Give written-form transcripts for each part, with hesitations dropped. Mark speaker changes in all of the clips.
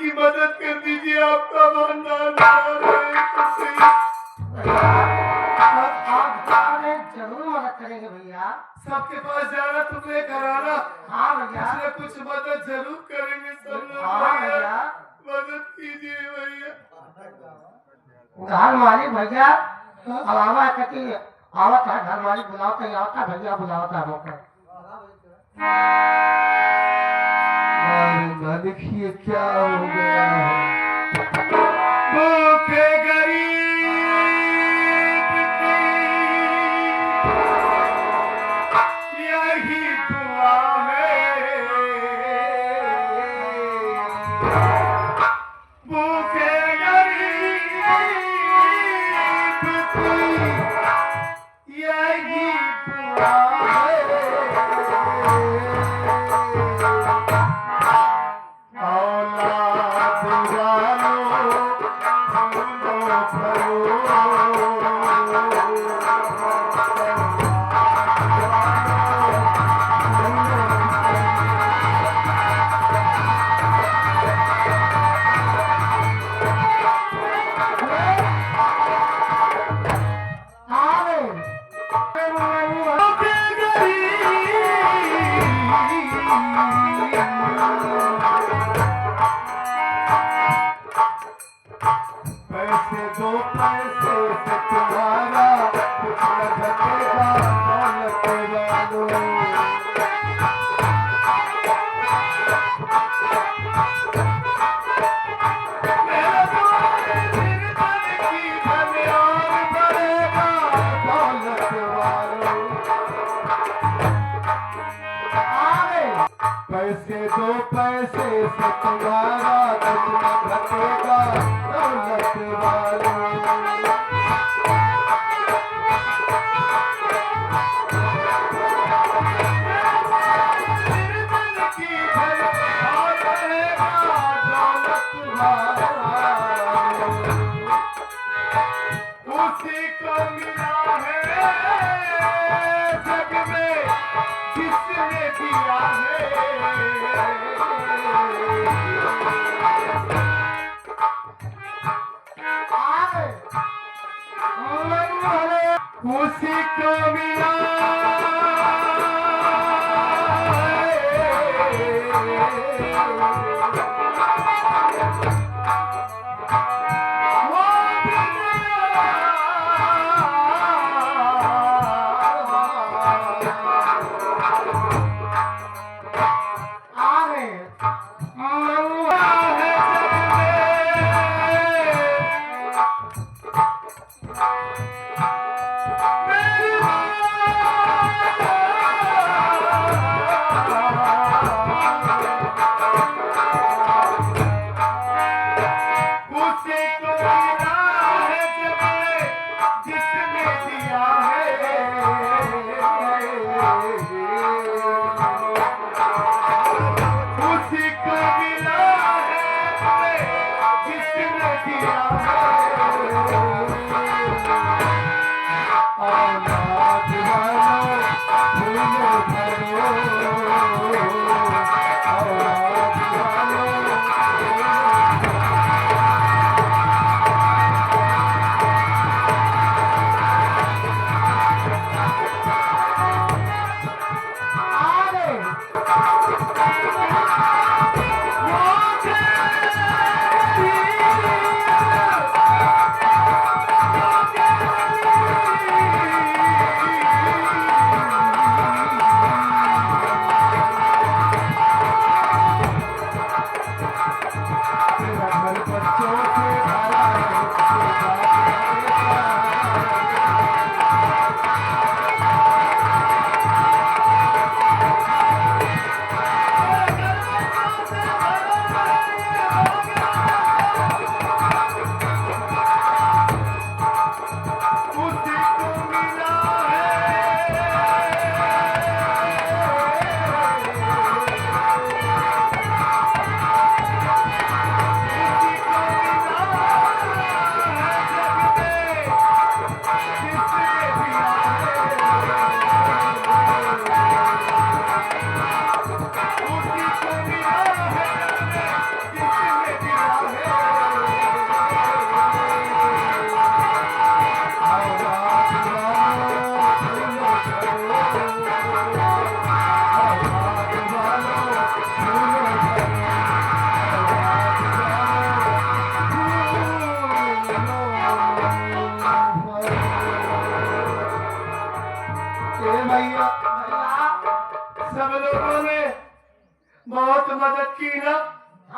Speaker 1: की मदद कर दीजिए, आपका भंडार
Speaker 2: जरूर मदद करेंगे भैया।
Speaker 1: सबके पास जाना, तुमने कराना।
Speaker 2: हाँ भैया,
Speaker 1: कुछ मदद जरूर करेंगे सब लोग।
Speaker 2: हाँ भैया,
Speaker 1: मदद कीजिए भैया।
Speaker 2: घर मालिक भैया अलावा कति आवत है, घर मालिक बुलावता आवता भैया बुलावता होकर।
Speaker 1: देखिए क्या हो गया है। भूखे गरीब की यही दुआ है। भूखे गरीब की यही दुआ है। पैसे दो, पैसे से तुम्हारा कुछ न घटेगा, दौलत वालों। मेरा तुम्हारे दिल मन की धन और बढ़ेगा, दौलत वालों। पैसे दो, पैसे से तुम्हारा कुछ न घटेगा, दौलत वालों। उसी को मिला है जग में जिसने दिया है। उसी को मिला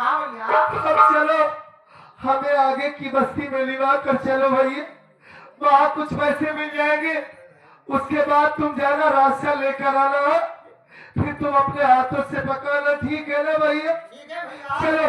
Speaker 2: हाँ भैया।
Speaker 1: अब चलो हमें आगे की बस्ती में लिवा कर चलो भैया, वहाँ कुछ पैसे मिल जाएंगे, उसके बाद तुम जाना रास्ता लेकर आना, फिर तुम अपने हाथों से पकाना, ठीक है ना भैया?
Speaker 2: ठीक है भैया।
Speaker 1: चलो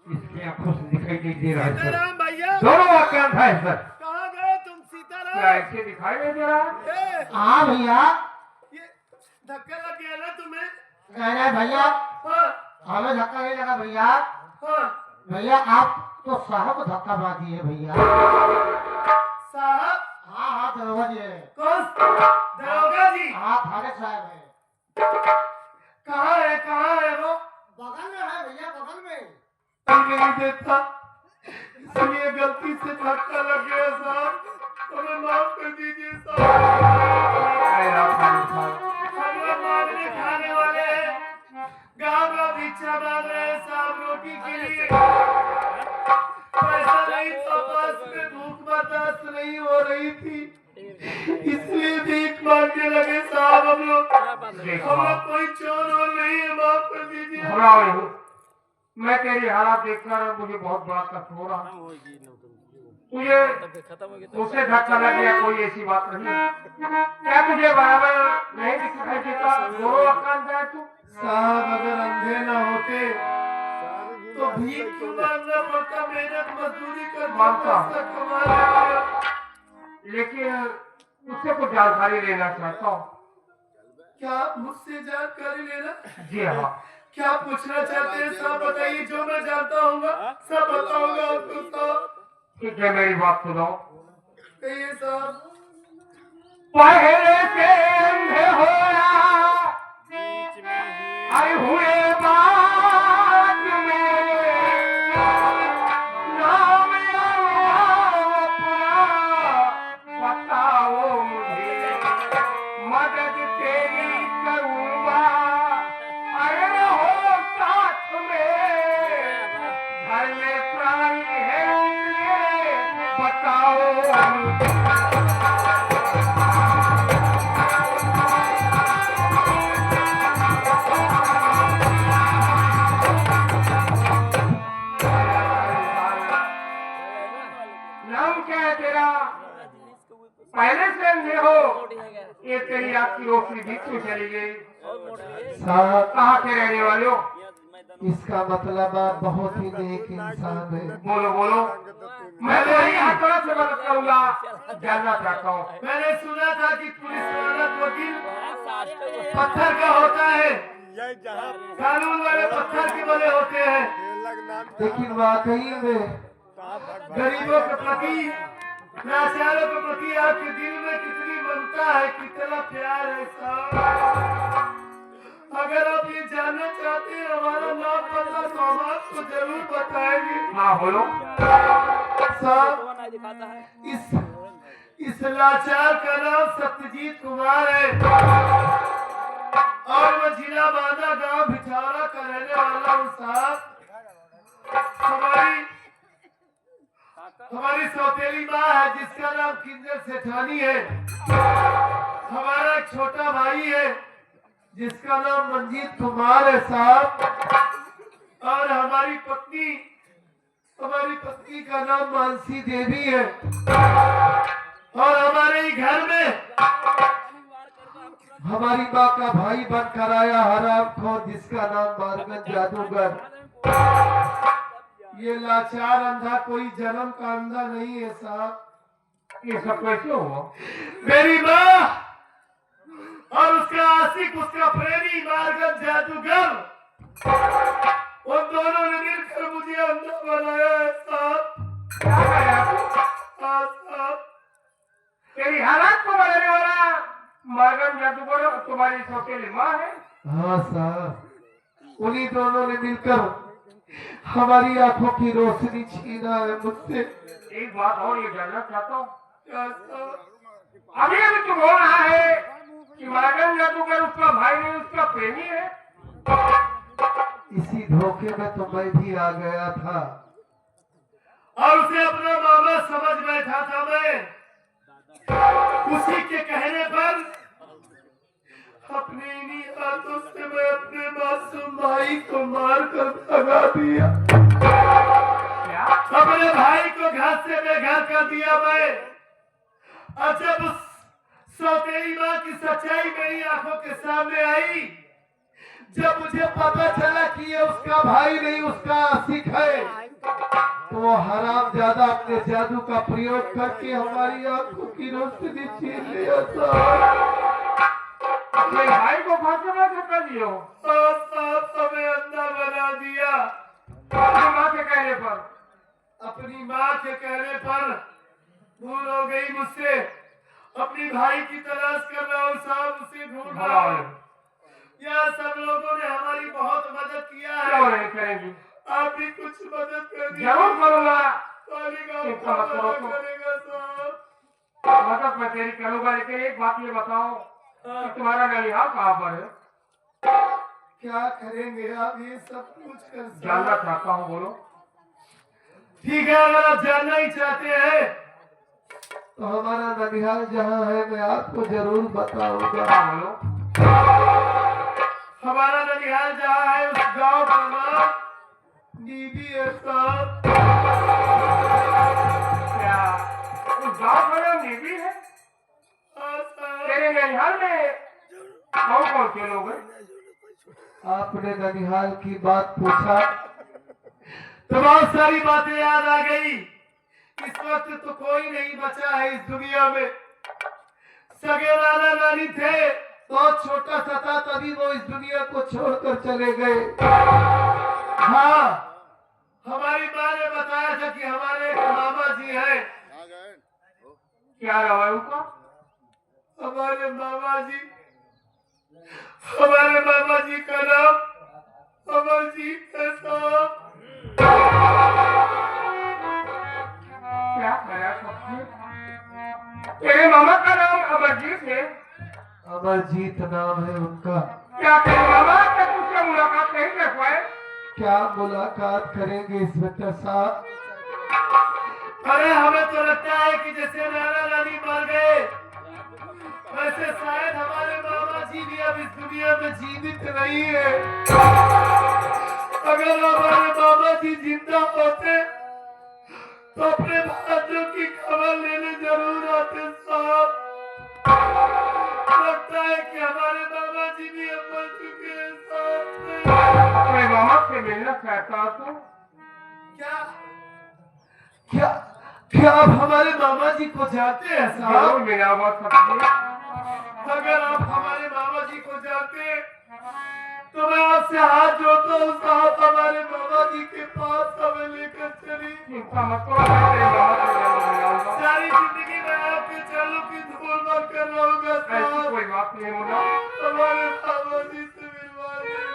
Speaker 1: इसकी आंखों से दिखाई नहीं दे रहा है सर।
Speaker 3: सीताराम भैया,
Speaker 1: दोनों आक्रांत है सर।
Speaker 3: कहाँ गए तुम
Speaker 1: क्या
Speaker 3: सीताराम?
Speaker 1: ऐसे दिखाई नहीं दे रहा है?
Speaker 2: हाँ भैया।
Speaker 3: ये धक्का लग गया ना तुम्हें?
Speaker 2: नहीं नहीं भैया,
Speaker 3: हाँ
Speaker 2: हमें धक्का नहीं लगा भैया।
Speaker 3: हाँ।
Speaker 2: भैया आप तो साहब को धक्का मार दिए भैया।
Speaker 3: साहब?
Speaker 2: हाँ हाँ दरोगा जी है।
Speaker 3: कौन? दरोगा जी?
Speaker 2: हाँ फारिक साहब है।
Speaker 3: कहाँ है वो?
Speaker 2: बगल में है भैया, बगल में।
Speaker 1: नहीं देता, इसलिए गलती से धक्का लग गया साहब, हमें माफ कर दीजिए साहब।
Speaker 3: हम लोग मांगने खाने वाले हैं, गाँव में भिक्षा मांग रहे हैं साहब रोटी के लिए। पैसा नहीं तो पास में भूख बर्दाश्त नहीं हो रही थी, इसलिए भीख मांगने लगे साहब हम लोग। हम लोग कोई चोर और नहीं है, माफ कर दीजिए।
Speaker 1: मैं तेरी हालत देखकर मुझे बहुत बड़ा कष्ट हो रहा। तुझे उससे धक्का लग गया, कोई ऐसी बात नहीं। क्या तुझे बराबर नहीं दिखाई देता? दोनों आक्रांत है तू। साहब अगर अंधे न होते
Speaker 3: तो भीख क्यों मांगना पड़ता? मेहनत मजदूरी कर
Speaker 1: मानता हूँ।
Speaker 3: पैसा कमा लेते हो।
Speaker 1: लेकिन उससे कुछ जानकारी लेना चाहता हूँ।
Speaker 3: क्या मुझसे जानकारी लेना?
Speaker 1: जी हाँ।
Speaker 3: क्या पूछना चाहते हैं सब बताइए, जो मैं जानता हूँगा सब बताऊंगा आपको साहब।
Speaker 1: ठीक है, मेरी बात सुनो।
Speaker 3: कहिए साहब।
Speaker 1: पहले से अंधे होया आए हुए बाद में नाम अपना बताओ मुझे, मदद तेरी करूँगा, अरे हो साथ में, घर में प्राणी है बताओ मुझे। नाम क्या है तेरा? पहले से अंधे हो, ये तेरी आपकी रोशनी भी क्यों चली गई?
Speaker 2: साहब
Speaker 1: कहाँ के रहने वाले हो?
Speaker 2: इसका मतलब आप बहुत ही नेक इंसान है।
Speaker 1: बोलो बोलो, मैं तुम्हारी हाथों से मदद करूंगा, जानना चाहता हूँ।
Speaker 3: मैंने सुना था कि पुलिस वाला को दिल पत्थर का होता है, कानून वाले पत्थर के बने होते हैं,
Speaker 2: लेकिन वाकई में
Speaker 3: गरीबों के प्रति, लाचारों के प्रति आपके दिल में कितनी ममता है, कितना प्यार है साहब। अगर आप ये जानना चाहते हैं हमारा नाम पता तो हम आपको जरूर बताएंगे।
Speaker 1: हाँ बोलो।
Speaker 3: साहब इस लाचार का नाम सत्यजीत कुमार है और मैं जिला बांदा गांव भिठौरा का रहने वाला हूँ साहब। हमारी सौतेली माँ है जिसका नाम किंजल सेठानी है, हमारा एक छोटा भाई है जिसका नाम मंजीत कुमार है साहब, और हमारी पत्नी का नाम मानसी देवी है, और हमारे ही घर में
Speaker 1: हमारी माँ का भाई बनकर आया हरामखोर जिसका नाम मारगन जादूगर। ये लाचार अंधा कोई जन्म का अंधा नहीं है साहब। ये सब कैसे हुआ?
Speaker 3: मेरी माँ और उसका आशिक, उसका प्रेमी मारगन जादूगर, उन दोनों ने मिलकर मुझे अंधा बनाया है साहब।
Speaker 1: क्या कहा?
Speaker 3: हाँ साहब।
Speaker 1: तेरी हालत को बनाने वाला मारगन जादूगर तुम्हारी सौतेली माँ है? हाँ साहब, उन्हीं दोनों ने मिलकर हमारी आंखों की रोशनी छीना है मुझसे। एक बात और ये जानना चाहता हूँ,
Speaker 3: क्या साहब?
Speaker 1: अभी अभी तू बोल रहा है जादूगर उसका भाई नहीं, उसका प्रेमी है।
Speaker 3: इसी धोखे में तो मैं भी आ गया था और उसे अपना मामा समझ बैठा था मैं। उसी के कहने पर अपने इन्हीं हाथों से मैं अपने मासूम भाई को मार कर भगा दिया।
Speaker 1: क्या?
Speaker 3: अपने भाई को घर से बेघर कर दिया मैं। और जब उस सौतेली माँ की सच्चाई मेरी आंखों के सामने आई, जब मुझे पता चला कि ये उसका भाई नहीं उसका आशिक है, तो वो हरामजादा अपने जादू का प्रयोग करके हमारी आंखों की रोशनी छीन लिया था।
Speaker 1: अपने भाई को फांसी में धक्का दियो,
Speaker 3: हमें अंधा बना दिया।
Speaker 1: अपनी माँ के कहने पर।
Speaker 3: अपनी माँ के कहने पर भूल हो गई मुझसे। अपनी भाई की तलाश कर रहा हूँ साहब, उसे ढूंढ रहा हूँ। यहाँ सब लोगों ने हमारी बहुत मदद किया
Speaker 1: क्यों
Speaker 3: है,
Speaker 1: नहीं करेंगी?
Speaker 3: आप भी कुछ मदद कर दीजिए।
Speaker 1: जरूर करूंगा।
Speaker 3: करेगा
Speaker 1: चिंता मत करो तुम।
Speaker 3: करेगा साहब।
Speaker 1: मदद मैं तेरी करूंगा, लेकिन एक बात ये बताओ कि तुम्हारा ननिहाल कहाँ पर है?
Speaker 3: क्या करेंगे आप ये सब कुछ कर
Speaker 1: जानना चाहता हूँ, बोलो।
Speaker 3: ठीक है, अगर आप जानना ही चाहते हैं तो हमारा ननिहाल जहाँ है मैं आपको जरूर बताऊंगा।
Speaker 1: हाँ बोलो।
Speaker 3: हमारा ननिहाल जहाँ है उस गांव का नाम नीबी है साहब।
Speaker 1: क्या उस गाँव का नाम नीबी है?
Speaker 3: हाँ साहब।
Speaker 1: तेरे ननिहाल में कौन कौन से लोग हैं?
Speaker 3: आपने ननिहाल की बात पूछा तो बहुत सारी बातें याद आ गई। इस वक्त तो कोई नहीं बचा है इस दुनिया में। सगे नाना नानी थे, बहुत छोटा सा था तभी वो इस दुनिया को छोड़कर चले गए। हाँ, हमारी माँ ने बताया था कि हमारे एक मामा जी हैं।
Speaker 1: क्या नाम है उनका?
Speaker 3: हमारे मामा जी का नाम अमरजीत है साहब।
Speaker 1: क्या करा सबसे? तेरे मामा का नाम अमरजीत है?
Speaker 3: अमरजीत नाम है उनका।
Speaker 1: क्या तेरे मामा से तुझसे मुलाकात नहीं कर पाए?
Speaker 3: क्या मुलाकात करेंगे इंस्पेक्टर साहब? अरे हमें तो लगता है कि जैसे नाना नानी मर गए वैसे शायद हमारे मामा जी भी अब इस दुनिया में जीवित नहीं है। अगर हमारे मामा जी जिंदा होते तो अपने भाइयों की खबर लेने जरूर आते साहब। लगता है कि हमारे मामा जी भी अब मर चुके हैं साहब।
Speaker 1: अपने मामा से मिलना चाहता तू?
Speaker 3: क्या क्या क्या आप हमारे मामा जी को जानते हैं साहब?
Speaker 1: जरूर मिला हुआ सबसे।
Speaker 3: अगर आप हमारे मामा जी को जानते तो मैं आपसे हाथ जोड़ता हूँ साहब, हमारे मामा जी के पास हमें लेकर चली।
Speaker 1: चिंता मत करो, मैं तेरे मामा से जरूर मिलाऊंगा।
Speaker 3: सारी जिंदगी मैं आपके चरणों की धूल भर कर रहूंगा
Speaker 1: ऐसी
Speaker 3: साहब।
Speaker 1: कोई बात नहीं मुन्ना।
Speaker 3: हमारे मामा जी से मिलवा दीजिए।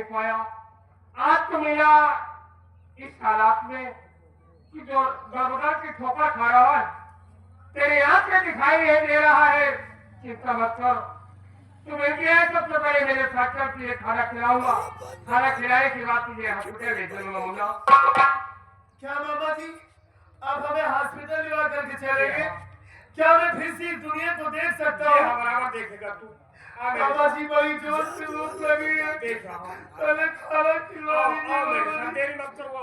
Speaker 1: नहीं पाया। आज तो मेरा इस हालात में कि जो दरबार की ठोकर खा रहा है, तेरी आंख में दिखाई नहीं दे रहा है। चिंता मत कर, तू मिल गया है सबसे पहले मेरे साथ चल, तुझे खाना खिलाऊंगा। खाना खिलाने के बाद तुझे हॉस्पिटल ले चलूंगा। मुन्ना
Speaker 3: क्या मामा जी, आप हमें हॉस्पिटल ले करके चलेंगे? क्या मैं फिर से इस दुनिया को देख सकता हूँ?
Speaker 1: बराबर देखेगा तू।
Speaker 3: मामा जी बड़ी जोर से भूख लगी है,
Speaker 1: देख रहा हूँ।
Speaker 3: पहले खाना खिला दीजिए।
Speaker 1: देरी मत करो।